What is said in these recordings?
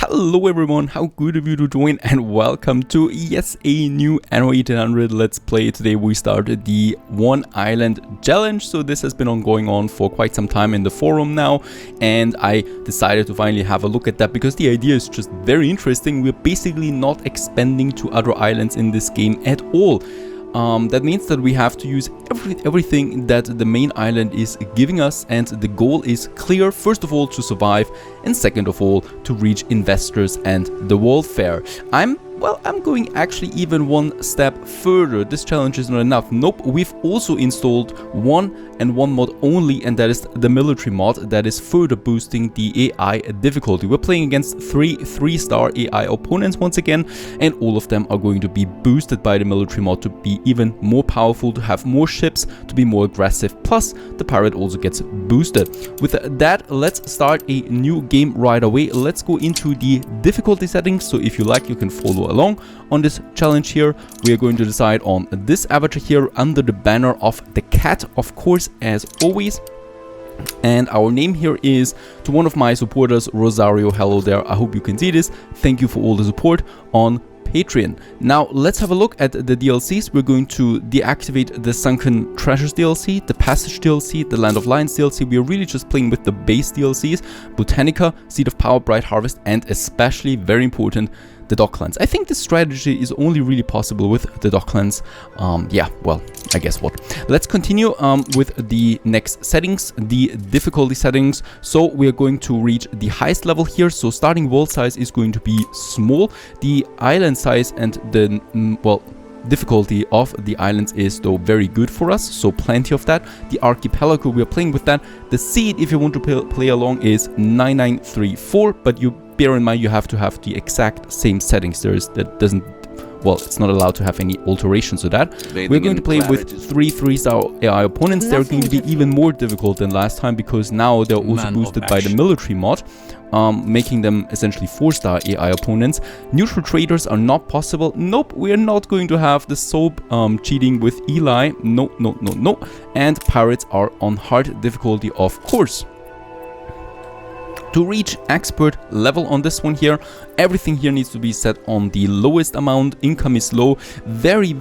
Hello everyone, how good of you to join and welcome to a new Anno 1800 Let's Play. Today we started the One Island Challenge, so this has been going on for quite some time in the forum now, and I decided to finally have a look at that because the idea is just very interesting. We're basically not expanding to other islands in this game at all. That means that we have to use everything that the main island is giving us, and the goal is clear: first of all to survive, and second of all to reach investors and the world fair. I'm going actually even one step further. This challenge is not enough. Nope, we've also installed one mod only, and that is the military mod that is further boosting the AI difficulty. We're playing against three-star AI opponents once again, and all of them are going to be boosted by the military mod to be even more powerful, to have more ships, to be more aggressive, plus the pirate also gets boosted. With that, let's start a new game right away. Let's go into the difficulty settings, so if you like you can follow along on this challenge here. We are going to decide on this avatar here under the banner of the cat, of course, as always. And our name here is, to one of my supporters, Rosario. Hello there, I hope you can see this. Thank you for all the support on Patreon. Now let's have a look at the DLCs. We're going to deactivate the Sunken Treasures DLC, the Passage DLC, the Land of Lions DLC. We are really just playing with the base DLCs, Botanica, Seed of Power, Bright Harvest, and especially, very important, the Docklands. I think this strategy is only really possible with the Docklands. Yeah, well, I guess what. Let's continue with the next settings, the difficulty settings. So we are going to reach the highest level here. So starting world size is going to be small. The island size and the, difficulty of the islands is though very good for us, so plenty of that. The archipelago, we are playing with that. The seed, if you want to play along, is 9934, but you bear in mind you have to have the exact same settings. It's not allowed to have any alterations to that. We're going to play with three-star AI opponents. They're going to be even more difficult than last time because now they're also boosted by the military mod, making them essentially 4-star AI opponents. Neutral traders are not possible. Nope, we are not going to have the soap cheating with Eli. No. And pirates are on hard difficulty, of course. To reach expert level on this one here, everything here needs to be set on the lowest amount. Income is low. Very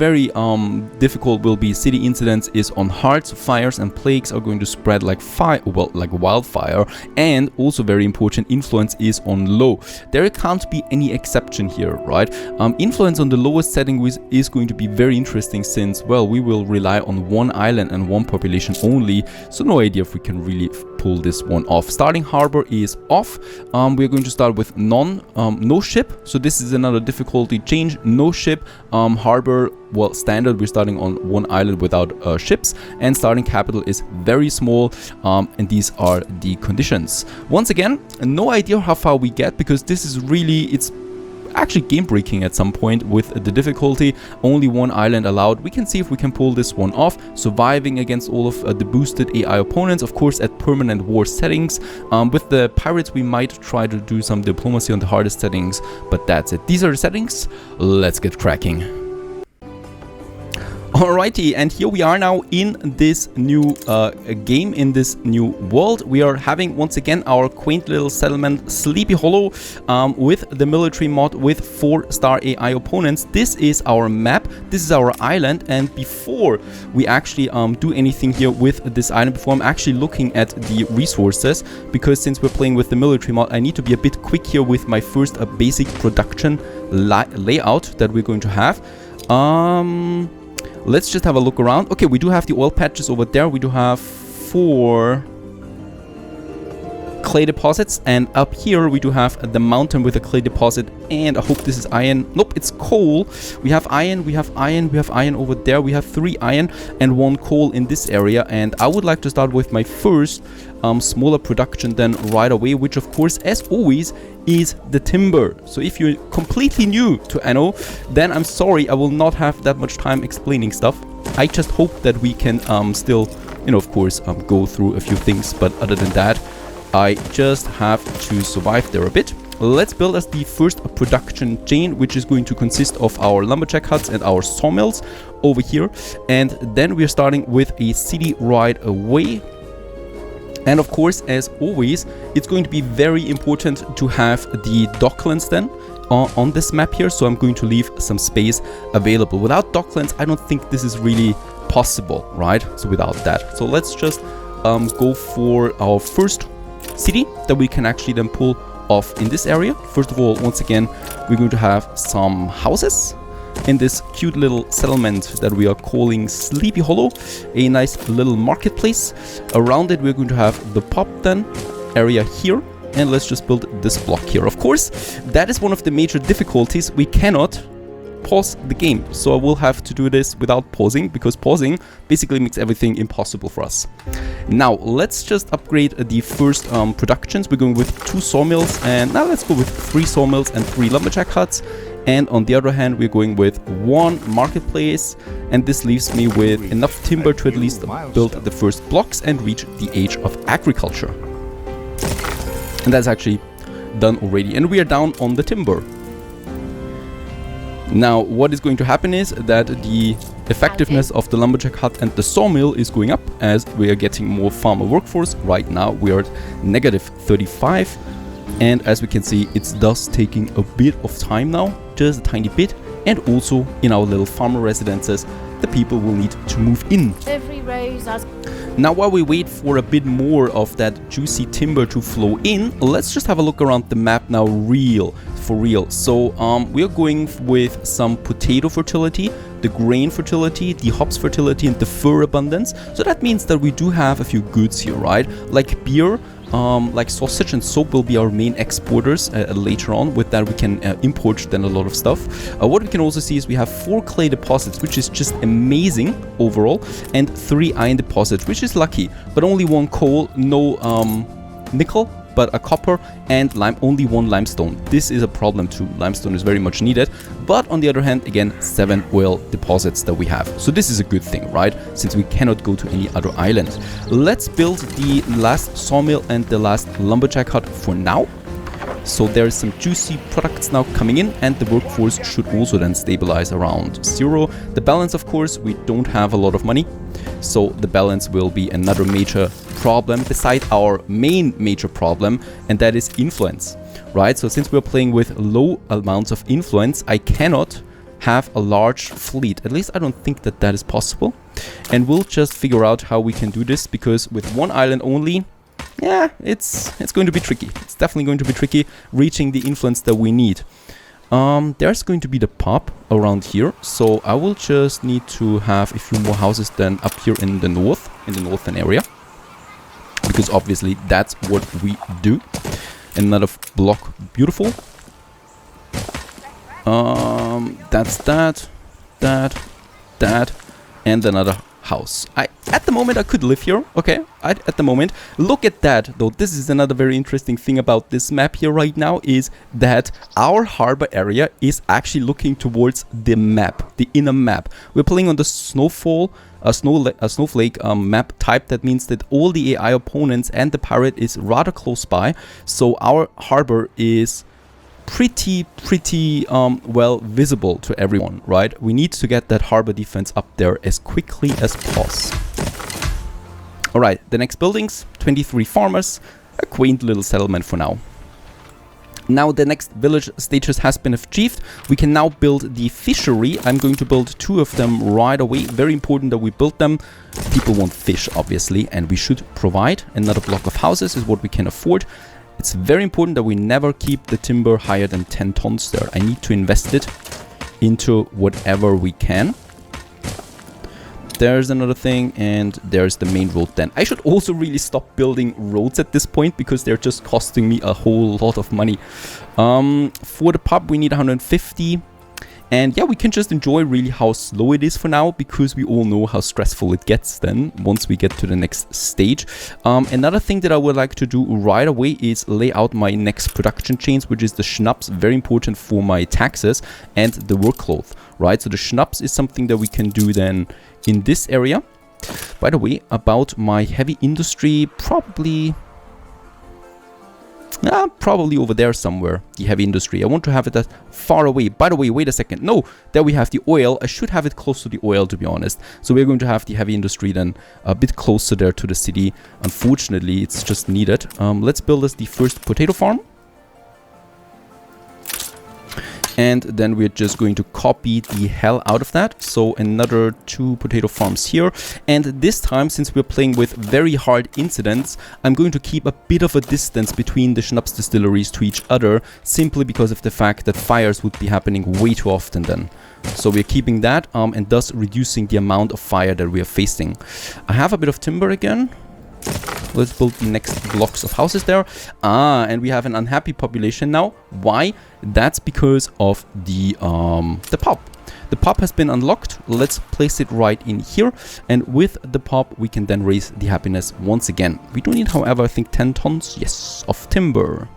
difficult will be city incidents is on hard. So fires and plagues are going to spread like wildfire. And also very important, influence is on low. There can't be any exception here, right? Influence on the lowest setting is going to be very interesting, since, well, we will rely on one island and one population only. So no idea if we can really pull this one off. Starting harbor is off. We're going to start with no ship, so this is another difficulty change. No ship. Harbor, well, standard, we're starting on one island without ships, and starting capital is very small, and these are the conditions. Once again, no idea how far we get, because this is really, it's actually game breaking at some point with the difficulty. Only one island allowed. We can see if we can pull this one off, surviving against all of the boosted AI opponents, of course at permanent war settings. With the pirates we might try to do some diplomacy on the hardest settings, but that's it. These are the settings. Let's get cracking. Alrighty, and here we are now in this new game, in this new world. We are having once again our quaint little settlement Sleepy Hollow with the military mod with 4-star AI opponents. This is our map, this is our island, and before we actually do anything here with this island, before I'm actually looking at the resources, because since we're playing with the military mod, I need to be a bit quick here with my first basic production layout that we're going to have. Let's just have a look around. Okay, we do have the oil patches over there. We do have 4 clay deposits, and up here we do have the mountain with a clay deposit, and I hope this is iron. Nope, it's coal. We have iron, we have iron over there. We have 3 iron and 1 coal in this area, and I would like to start with my first smaller production then right away, which of course, as always, is the timber. So if you're completely new to Anno, then I'm sorry, I will not have that much time explaining stuff. I just hope that we can still, of course, go through a few things, but other than that, I just have to survive there a bit. Let's build us the first production chain, which is going to consist of our lumberjack huts and our sawmills over here, and then we are starting with a city right away. And of course, as always, it's going to be very important to have the docklands then on this map here. So I'm going to leave some space available. Without docklands, I don't think this is really possible, right? So without that. So let's just go for our first city that we can actually then pull off in this area. First of all, once again, we're going to have some houses in this cute little settlement that we are calling Sleepy Hollow, a nice little marketplace. Around it, we're going to have the pub then area here, and let's just build this block here. Of course, that is one of the major difficulties. We cannot pause the game, so I will have to do this without pausing, because pausing basically makes everything impossible for us. Now let's just upgrade the first productions. We're going with 2 sawmills, and now let's go with 3 sawmills and 3 lumberjack huts. And on the other hand, we're going with 1 marketplace, and this leaves me with enough timber to at least build the first blocks and reach the age of agriculture. And that's actually done already, and we are down on the timber. Now what is going to happen is that the effectiveness of the lumberjack hut and the sawmill is going up as we are getting more farmer workforce. Right now we are at -35, and as we can see, it's thus taking a bit of time now, just a tiny bit. And also in our little farmer residences, the people will need to move in. Now while we wait for a bit more of that juicy timber to flow in, let's just have a look around the map now for real. So we are going with some potato fertility, the grain fertility, the hops fertility, and the fur abundance. So that means that we do have a few goods here, right? Like beer, like sausage and soap will be our main exporters later on. With that we can import then a lot of stuff. What we can also see is we have 4 clay deposits, which is just amazing overall, and 3 iron deposits, which is lucky, but only 1 coal, no nickel, but a copper, and only 1 limestone. This is a problem too. Limestone is very much needed, but on the other hand, again, 7 oil deposits that we have. So this is a good thing, right? Since we cannot go to any other island. Let's build the last sawmill and the last lumberjack hut for now. So there's some juicy products now coming in, and the workforce should also then stabilize around 0. The balance, of course, we don't have a lot of money, so the balance will be another major problem beside our main major problem, and that is influence, right? So since we're playing with low amounts of influence, I cannot have a large fleet. At least I don't think that that is possible, and we'll just figure out how we can do this, because with 1 island only, yeah, it's going to be tricky. It's definitely going to be tricky reaching the influence that we need. There's going to be the pub around here, so I will just need to have a few more houses than up here in the northern area, because obviously that's what we do. Another block, beautiful. That's that, and another house. At the moment I could live here, okay, at the moment. Look at that though. This is another very interesting thing about this map here right now, is that our harbor area is actually looking towards the map, the inner map. We're playing on the snowflake map type. That means that all the AI opponents and the pirate is rather close by, so our harbor is pretty well visible to everyone, right? We need to get that harbor defense up there as quickly as possible. All right, the next buildings, 23 farmers, a quaint little settlement for now. Now the next village status has been achieved. We can now build the fishery. I'm going to build 2 of them right away. Very important that we build them. People want fish, obviously, and we should provide. Another block of houses is what we can afford. It's very important that we never keep the timber higher than 10 tons there. I need to invest it into whatever we can. There's another thing, and there's the main road then. I should also really stop building roads at this point, because they're just costing me a whole lot of money. For the pub, we need 150. And yeah, we can just enjoy really how slow it is for now, because we all know how stressful it gets then once we get to the next stage. Another thing that I would like to do right away is lay out my next production chains, which is the schnapps, very important for my taxes, and the workload, right? So the schnapps is something that we can do then in this area. By the way, about my heavy industry, probably Probably over there somewhere, the heavy industry. I want to have it that far away. By the way, wait a second. No, there we have the oil. I should have it close to the oil, to be honest. So we're going to have the heavy industry then a bit closer there to the city. Unfortunately, it's just needed. Let's build us the first potato farm. And then we're just going to copy the hell out of that. So another 2 potato farms here. And this time, since we're playing with very hard incidents, I'm going to keep a bit of a distance between the schnapps distilleries to each other, simply because of the fact that fires would be happening way too often then. So we're keeping that and thus reducing the amount of fire that we are facing. I have a bit of timber again. Let's build the next blocks of houses there. And we have an unhappy population now. Why? That's because of the pub. The pub has been unlocked. Let's place it right in here. And with the pub, we can then raise the happiness once again. We do need, however, I think 10 tons, yes, of timber.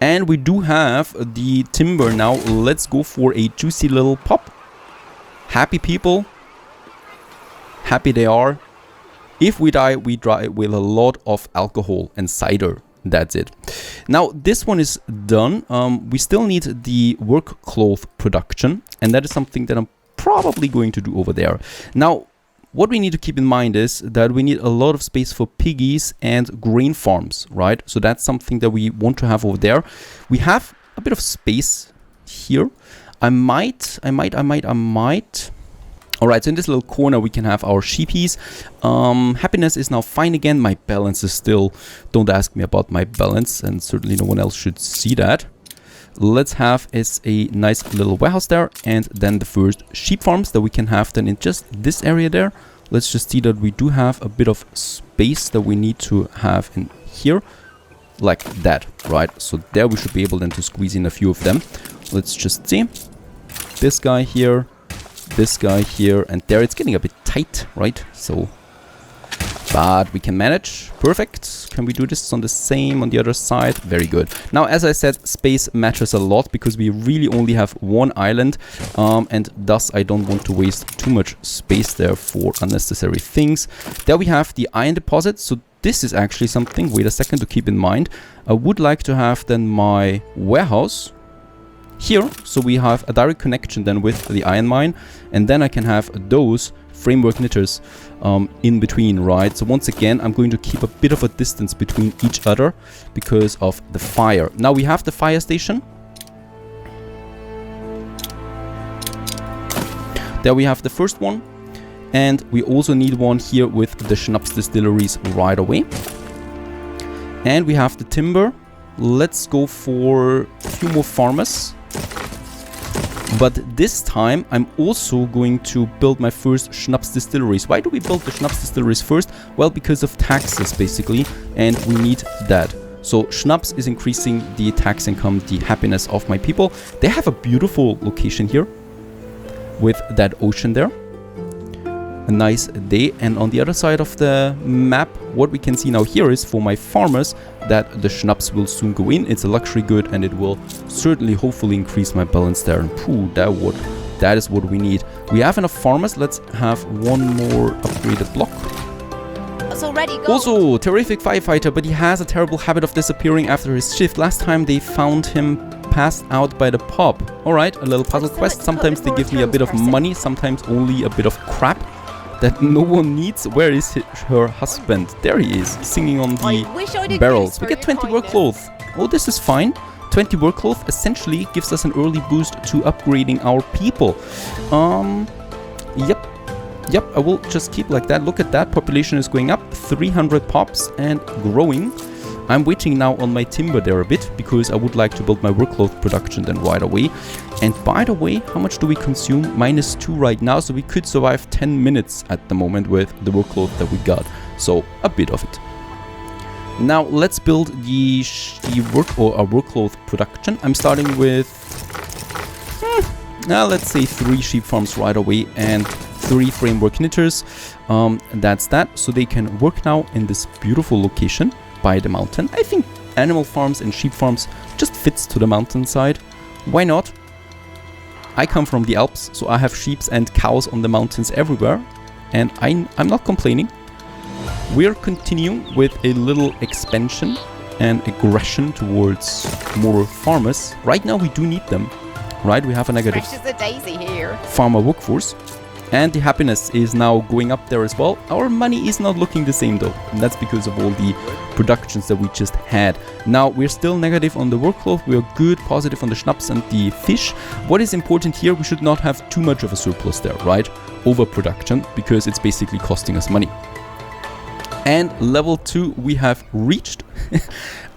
And we do have the timber now. Let's go for a juicy little pub. Happy people. Happy they are. If we die with a lot of alcohol and cider. That's it. Now, this one is done. We still need the work cloth production. And that is something that I'm probably going to do over there. Now, what we need to keep in mind is that we need a lot of space for piggies and grain farms, right? So that's something that we want to have over there. We have a bit of space here. I might. Alright, so in this little corner we can have our sheepies. Happiness is now fine again. My balance is still... Don't ask me about my balance, and certainly no one else should see that. Let's have as a nice little warehouse there, and then the first sheep farms that we can have then in just this area there. Let's just see that we do have a bit of space that we need to have in here. Like that, right? So there we should be able then to squeeze in a few of them. Let's just see. This guy here. This guy here, and there it's getting a bit tight, right? So, but we can manage. Perfect. Can we do this on the same on the other side? Very good. Now, as I said, space matters a lot because we really only have one island, and thus I don't want to waste too much space there for unnecessary things. There we have the iron deposit. So this is actually something, wait a second, to keep in mind. I would like to have then my warehouse here, so we have a direct connection then with the iron mine, and then I can have those framework knitters in between, right? So once again, I'm going to keep a bit of a distance between each other because of the fire. Now we have the fire station. There we have the first one, and we also need one here with the schnapps distilleries right away. And we have the timber. Let's go for a few more farmers. But this time, I'm also going to build my first schnapps distilleries. Why do we build the schnapps distilleries first? Well, because of taxes, basically, and we need that. So schnapps is increasing the tax income, the happiness of my people. They have a beautiful location here with that ocean there. A nice day. And on the other side of the map, what we can see now here is for my farmers that the schnapps will soon go in. It's a luxury good, and it will certainly hopefully increase my balance there. And pooh, that is what we need. We have enough farmers. Let's have one more upgraded block. Also, terrific firefighter, but he has a terrible habit of disappearing after his shift. Last time they found him passed out by the pub. Alright, a little puzzle quest. Sometimes they give me a bit of money, sometimes only a bit of crap that no one needs. Where is her husband? There he is, singing on the barrels. We get 20 work cloth. Oh, this is fine. 20 work cloth essentially gives us an early boost to upgrading our people. Yep, I will just keep like that. Look at that, population is going up, 300 pops and growing. I'm waiting now on my timber there a bit because I would like to build my work cloth production then right away. And by the way, how much do we consume? -2 right now, so we could survive 10 minutes at the moment with the work cloth that we got. So a bit of it. Now let's build the work cloth production. I'm starting with let's say 3 sheep farms right away and 3 framework knitters. That's that. So they can work now in this beautiful location by the mountain. I think animal farms and sheep farms just fits to the mountainside. Why not? I come from the Alps, so I have sheep and cows on the mountains everywhere, and I'm not complaining. We're continuing with a little expansion and aggression towards more farmers. Right now we do need them, right? We have a negative Fresh as a daisy here. farmer workforce. And the happiness is now going up there as well. Our money is not looking the same though. And that's because of all the productions that we just had. Now we're still negative on the workload. We are good, positive on the schnapps and the fish. What is important here, we should not have too much of a surplus there, right? Overproduction, because it's basically costing us money. And level 2 we have reached.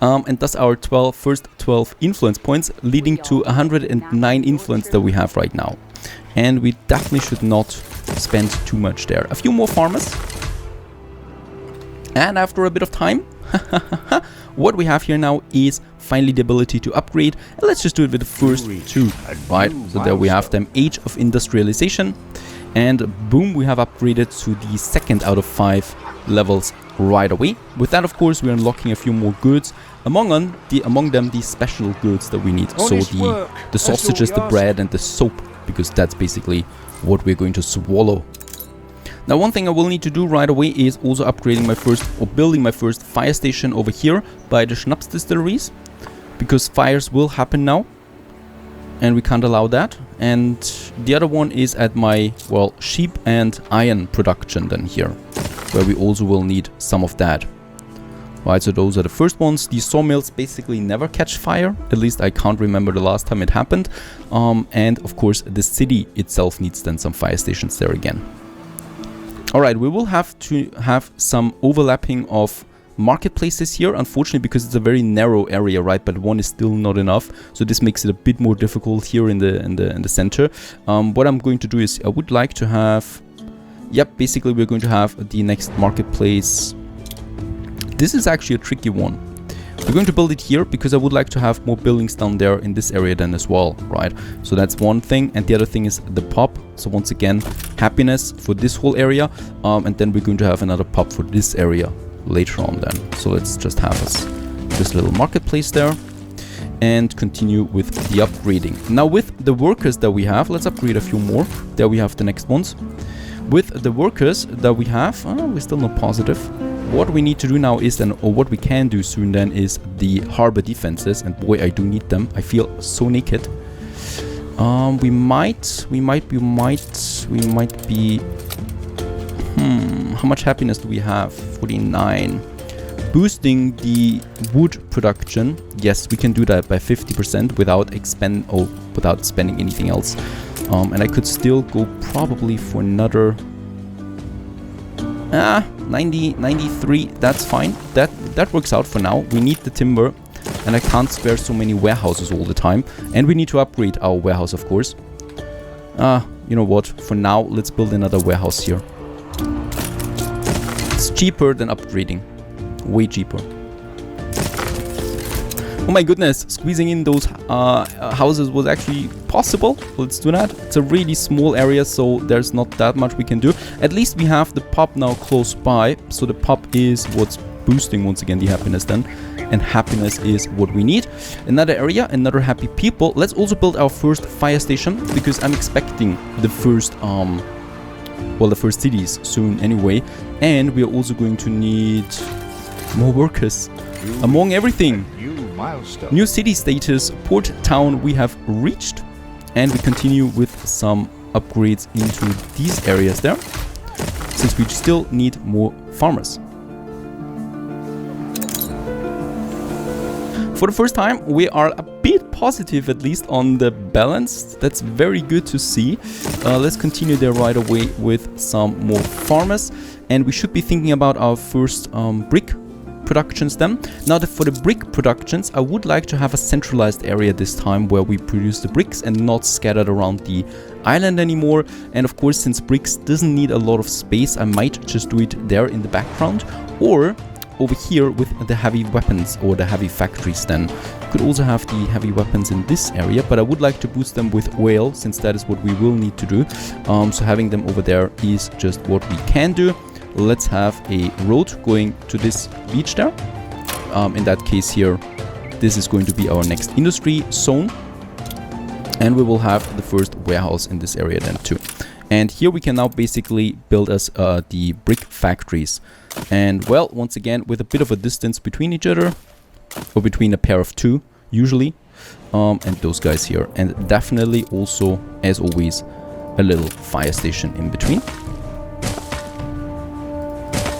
And thus our first 12 influence points, leading to 109 influence that we have right now. And we definitely should not spend too much there. A few more farmers. And after a bit of time, what we have here now is finally the ability to upgrade. And let's just do it with the first 2, right? So there we have them, Age of Industrialization. And boom, we have upgraded to the 2nd out of 5 levels right away. With that, of course, we're unlocking a few more goods. Among them, the special goods that we need. So the sausages, the bread, and the soap, because that's basically what we're going to swallow. Now, one thing I will need to do right away is also upgrading my first, or building my first fire station over here by the schnapps distilleries, because fires will happen now, and we can't allow that. And the other one is at my, well, sheep and iron production then here, where we also will need some of that. Right, so those are the first ones. These sawmills basically never catch fire. At least I can't remember the last time it happened. And of course, the city itself needs then some fire stations there again. Alright, we will have to have some overlapping of marketplaces here, unfortunately, because it's a very narrow area, right? But one is still not enough, so this makes it a bit more difficult here in the center. What I'm going to do is I would like to have, yep, basically we're going to have the next marketplace. This is actually a tricky one. We're going to build it here because I would like to have more buildings down there in this area then as well, right? So that's one thing. And the other thing is the pub. So once again, happiness for this whole area. And then we're going to have another pub for this area later on then. So let's just have this little marketplace there and continue with the upgrading. Now with the workers that we have, let's upgrade a few more. There we have the next ones. With the workers that we have, we're still not positive. What we need to do now is then, or what we can do soon then, is the harbor defenses. And boy, I do need them. I feel so naked. We might be. How much happiness do we have? 49. Boosting the wood production. Yes, we can do that by 50% without spending anything else. And I could still go probably for another 90, 93, that's fine. That works out for now. We need the timber, and I can't spare so many warehouses all the time. And we need to upgrade our warehouse, of course. You know what? For now, let's build another warehouse here. It's cheaper than upgrading. Way cheaper. Oh my goodness, squeezing in those houses was actually possible. Let's do that. It's a really small area, so there's not that much we can do. At least we have the pub now close by. So the pub is what's boosting once again the happiness then. And happiness is what we need. Another area, another happy people. Let's also build our first fire station, because I'm expecting the first the first cities soon anyway. And we are also going to need more workers. Among everything. New city status, port town we have reached, and we continue with some upgrades into these areas there, since we still need more farmers. For the first time, we are a bit positive, at least on the balance. That's very good to see. Let's continue there right away with some more farmers, and we should be thinking about our first brick productions then. Now for the brick productions, I would like to have a centralized area this time where we produce the bricks and not scattered around the island anymore. And of course, since bricks doesn't need a lot of space, I might just do it there in the background, or over here with the heavy weapons or the heavy factories then. Could also have the heavy weapons in this area, but I would like to boost them with oil, since that is what we will need to do. So having them over there is just what we can do. Let's have a road going to this beach there. In that case here, this is going to be our next industry zone. And we will have the first warehouse in this area then too. And here we can now basically build us the brick factories. And well, once again, with a bit of a distance between each other, or between a pair of 2 usually, and those guys here, and definitely also, as always, a little fire station in between.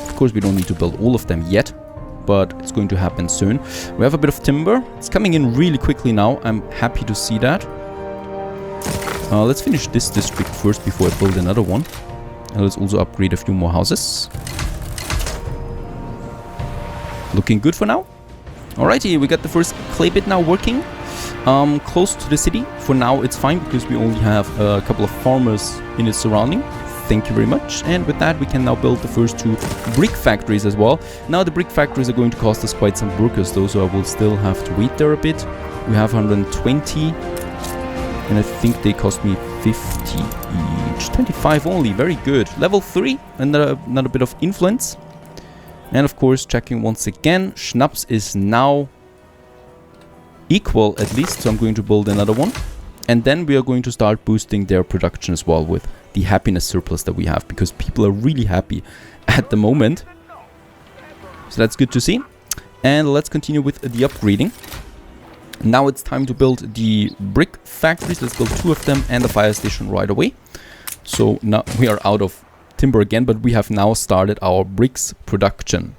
Of course, we don't need to build all of them yet, but it's going to happen soon. We have a bit of timber. It's coming in really quickly now. I'm happy to see that. Let's finish this district first before I build another one. And let's also upgrade a few more houses. Looking good for now. Alrighty, we got the first clay bit now working. Close to the city. For now, it's fine because we only have a couple of farmers in its surrounding. Thank you very much. And with that, we can now build the first 2 brick factories as well. Now, the brick factories are going to cost us quite some workers though, so I will still have to wait there a bit. We have 120. And I think they cost me 50 each. 25 only. Very good. Level 3. Another bit of influence. And of course, checking once again. Schnapps is now equal at least. So I'm going to build another one. And then we are going to start boosting their production as well with the happiness surplus that we have. Because people are really happy at the moment. So that's good to see. And let's continue with the upgrading. Now it's time to build the brick factories. Let's build 2 of them and a fire station right away. So now we are out of timber again, but we have now started our bricks production.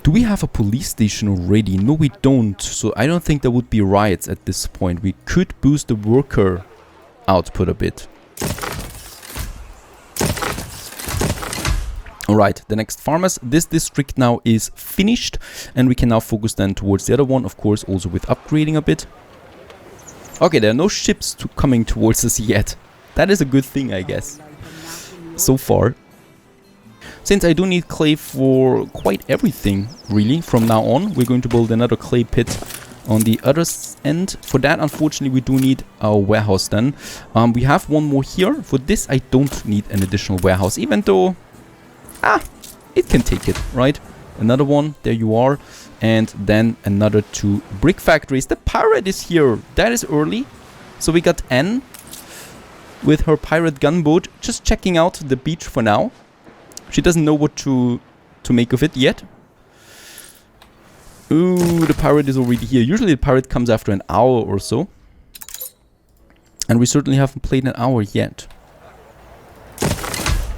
Do we have a police station already? No, we don't. So I don't think there would be riots at this point. We could boost the worker output a bit. Alright, the next farmers. This district now is finished and we can now focus then towards the other one, of course, also with upgrading a bit. Okay, there are no ships coming towards us yet. That is a good thing, I guess. So far. Since I do need clay for quite everything, really, from now on, we're going to build another clay pit on the other end. For that, unfortunately, we do need a warehouse then. We have one more here. For this, I don't need an additional warehouse, even though... it can take it, right? Another one, there you are. And then another 2 brick factories. The pirate is here. That is early. So we got Anne with her pirate gunboat just checking out the beach for now. She doesn't know what to make of it yet. Ooh, the pirate is already here. Usually the pirate comes after an hour or so. And we certainly haven't played an hour yet.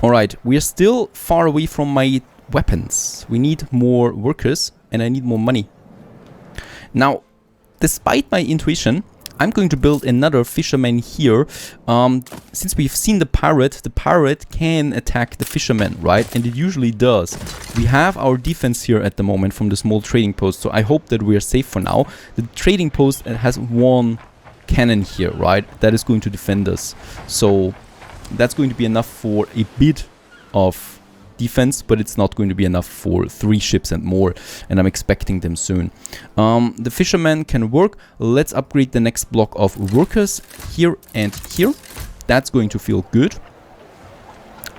Alright, we are still far away from my weapons. We need more workers and I need more money. Now, despite my intuition, I'm going to build another fisherman here. Since we've seen the pirate can attack the fisherman, right? And it usually does. We have our defense here at the moment from the small trading post, so I hope that we are safe for now. The trading post has 1 cannon here, right? That is going to defend us. So that's going to be enough for a bit of defense, but it's not going to be enough for 3 ships and more, and I'm expecting them soon. The fisherman can work. Let's upgrade the next block of workers here and here. That's going to feel good.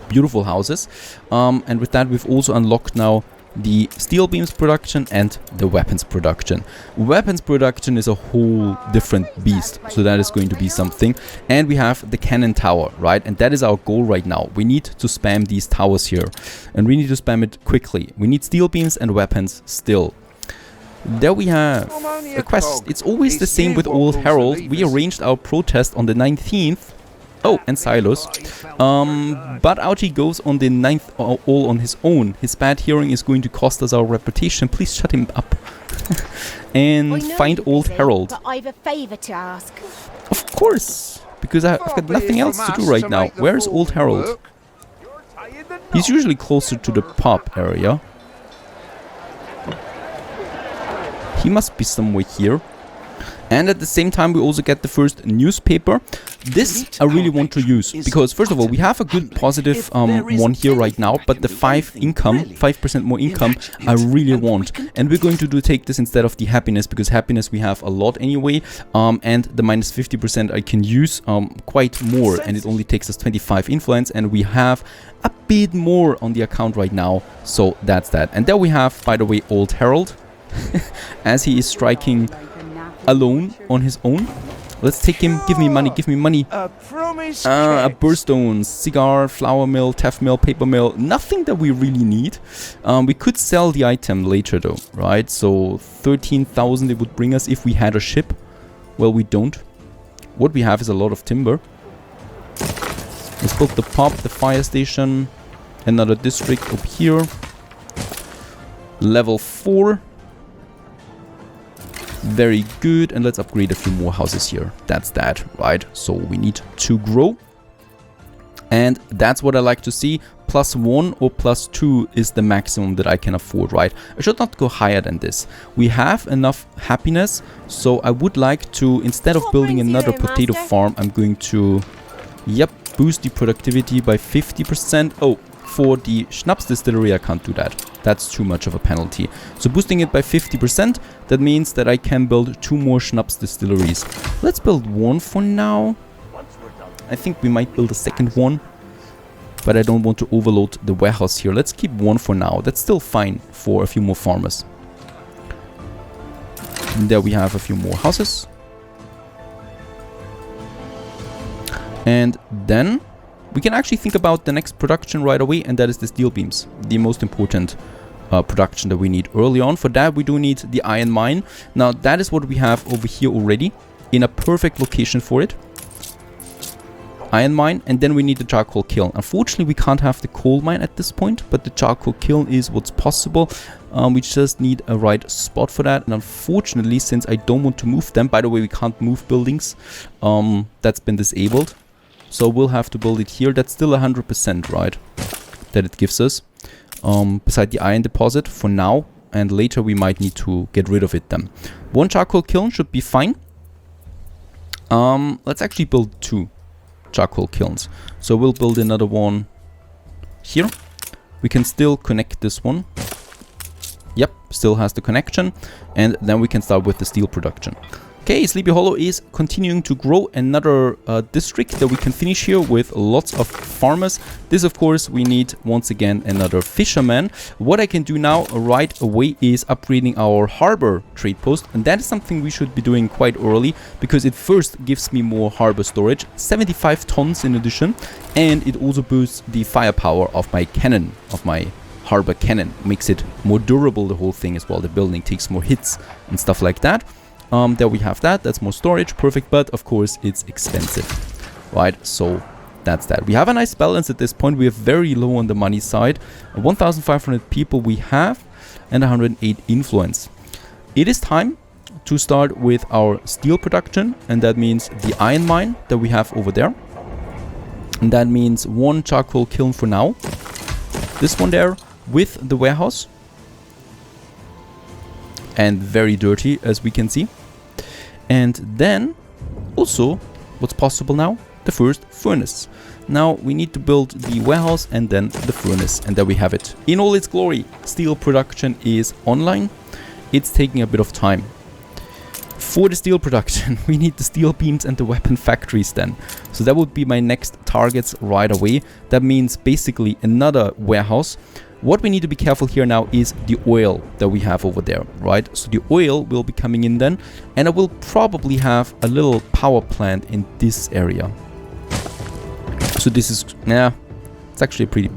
Beautiful houses. And with that, we've also unlocked now the steel beams production and the weapons production. Weapons production is a whole different beast, so that is going to be something. And we have the cannon tower, right? And that is our goal right now. We need to spam these towers here, and we need to spam it quickly. We need steel beams and weapons still. There we have a quest. It's always the same with Old Harold. We arranged our protest on the 19th. Oh, and Silos. But out he goes on the 9th all on his own. His bad hearing is going to cost us our reputation. Please shut him up. And find Old Harold. But I've a favor to ask. Of course, because I've got nothing else to do right now. Where's Old Harold? He's usually closer to the pub area. He must be somewhere here. And at the same time, we also get the first newspaper. This I really want to use because, first of all, we have a good positive one here right now, but the 5% more income, I really want. And we're going to take this instead of the happiness, because happiness we have a lot anyway, and the minus 50% I can use quite more, and it only takes us 25 influence, and we have a bit more on the account right now. So that's that. And there we have, by the way, Old Harold, as he is striking alone on his own Let's take him. Give me money, give me money. A promise A kept. burstone, cigar, flour mill, teff mill, paper mill. Nothing that we really need. We could sell the item later though, right? So 13,000 it would bring us if we had a ship. Well, we don't. What we have is a lot of timber. Let's build the pub, the fire station, another district up here. Level 4. Very good. And let's upgrade a few more houses here. That's that, right? So we need to grow. And that's what I like to see. +1 or +2 is the maximum that I can afford, right? I should not go higher than this. We have enough happiness. So I would like to, instead of building another potato farm, I'm going to, boost the productivity by 50%. Oh, for the Schnapps distillery, I can't do that. That's too much of a penalty. So boosting it by 50%, that means that I can build 2 more Schnapps distilleries. Let's build 1 for now. I think we might build a second one, but I don't want to overload the warehouse here. Let's keep 1 for now. That's still fine for a few more farmers. And there we have a few more houses. And then we can actually think about the next production right away, and that is the steel beams, the most important production that we need early on. For that, we do need the iron mine. Now, that is what we have over here already in a perfect location for it. Iron mine, and then we need the charcoal kiln. Unfortunately, we can't have the coal mine at this point, but the charcoal kiln is what's possible. We just need a right spot for that. And unfortunately, since I don't want to move them, by the way, we can't move buildings. That's been disabled. So we'll have to build it here. That's still 100%, right? That it gives us. Beside the iron deposit for now. And later we might need to get rid of it then. 1 charcoal kiln should be fine. Let's actually build 2 charcoal kilns. So we'll build another one here. We can still connect this one. Yep, still has the connection. And then we can start with the steel production. Okay, Sleepy Hollow is continuing to grow. Another district that we can finish here with lots of farmers. This, of course, we need once again another fisherman. What I can do now right away is upgrading our harbor trade post. And that is something we should be doing quite early, because it first gives me more harbor storage, 75 tons in addition. And it also boosts the firepower of my cannon, of my harbor cannon. Makes it more durable, the whole thing as well. The building takes more hits and stuff like that. There we have that. That's more storage. Perfect. But of course, it's expensive, right? So that's that. We have a nice balance at this point. We are very low on the money side. 1,500 people we have and 108 influence. It is time to start with our steel production. And that means the iron mine that we have over there. And that means 1 charcoal kiln for now. This one there with the warehouse. And very dirty, as we can see. And then also what's possible now, the first furnace. Now we need to build the warehouse and then the furnace, and there we have it in all its glory. Steel production is online. It's taking a bit of time. For the steel production, we need the steel beams and the weapon factories then. So that would be my next targets right away. That means basically another warehouse. What we need to be careful here now is the oil that we have over there, right? So the oil will be coming in then, and I will probably have a little power plant in this area. So this is, it's actually a pretty